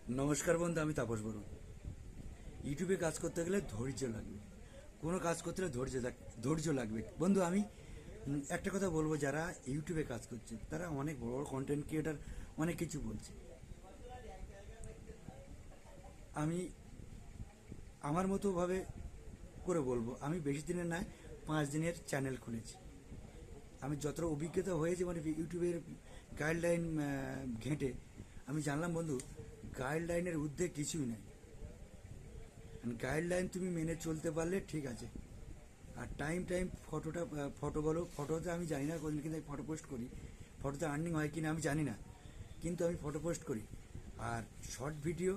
নমস্কার বন্ধু, আমি তাপস বড়ুন। ইউটিউবে কাজ করতে গেলে ধৈর্য লাগবে। কোনো কাজ করতে গেলে ধৈর্য লাগবে বন্ধু। আমি একটা কথা বলবো, যারা ইউটিউবে কাজ করছে তারা অনেক বড় বড় কন্টেন্ট ক্রিয়েটার অনেক কিছু বলছে। আমি আমার মতো ভাবে করে বলবো, আমি বেশি দিনের নয় 5 দিনের চ্যানেল খুলেছি। আমি যতটা অভিজ্ঞতা হয়েছে মানে ইউটিউবের গাইডলাইন ঘেঁটে আমি জানলাম বন্ধু, গাইডলাইনের ঊর্ধ্বে কিছুই নাই। গাইডলাইন তুমি মেনে চলতে পারলে ঠিক আছে। আর টাইম টাইম ফটো বলো, ফটোতে আমি জানি না কোনদিন কিন্তু আমি ফটো পোস্ট করি। ফটোতে আর্নিং হয় কিনা আমি জানি না, কিন্তু আমি ফটো পোস্ট করি। আর শর্ট ভিডিও,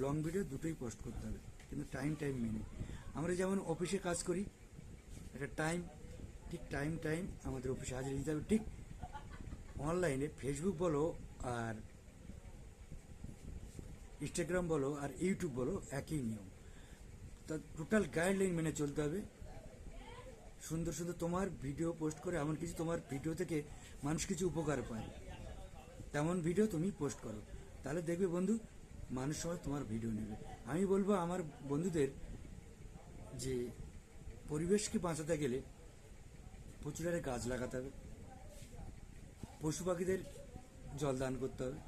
লং ভিডিও দুটোই পোস্ট করতে হবে, কিন্তু টাইম টাইম মেনে। আমরা যেমন অফিসে কাজ করি, একটা টাইম, ঠিক টাইম টাইম আমাদের অফিসে হাজির দিতে হবে। ঠিক অনলাইনে ফেসবুক বলো আর ইনস্টাগ্রাম বলো আর ইউটিউব বলো, একই নিয়ম। তা টোটাল গাইডলাইন মেনে চলতে হবে। সুন্দর সুন্দর তোমার ভিডিও পোস্ট করে, এমন কিছু তোমার ভিডিও থেকে মানুষ কিছু উপকার পায়, তেমন ভিডিও তুমি পোস্ট করো। তাহলে দেখবে বন্ধু, মানুষ সবাই তোমার ভিডিও নেবে। আমি বলবো আমার বন্ধুদের যে পরিবেশকে বাঁচাতে গেলে প্রচুর হারে গাছ লাগাতে হবে, পশু পাখিদের জল দান করতে হবে,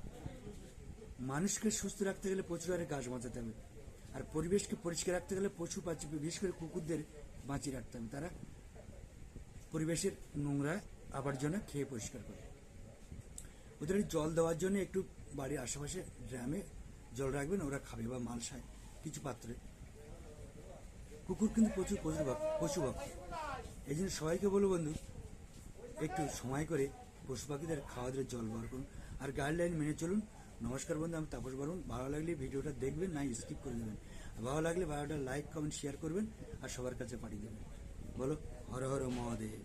মানুষকে সুস্থ রাখতে গেলে প্রচুর হারে গাছ বাঁচাতে হবে, আর পরিবেশকে পরিষ্কার রাখতে গেলে পশু পাখি, বিশেষ করে কুকুরদের বাঁচিয়ে রাখতে হবে। তারা পরিবেশের নোংরা আবর্জনা খেয়ে পরিষ্কার করে। ওদের জল দেওয়ার জন্য একটু বাড়ির আশেপাশে ড্রামে জল রাখবেন, ওরা খাবে, বা মালসায় কিছু পাত্রে। কুকুর কিন্তু প্রচুর পশু ভক্ত। এই জন্য সবাইকে বলবো বন্ধু, একটু সময় করে পশু পাখিদের খাওয়াদের জল ব্যবহার করুন, আর গাইডলাইন মেনে চলুন। নমস্কার বন্ধু, আমি তাপস বরুণ। ভালো লাগলে ভিডিওটা দেখবেন, না স্কিপ করে দেবেন। ভালো লাগলে ভিডিওটা লাইক কমেন্ট শেয়ার করবেন, আর সবার কাছে পাঠিয়ে দেবেন। বলো হর হর মহাদেব।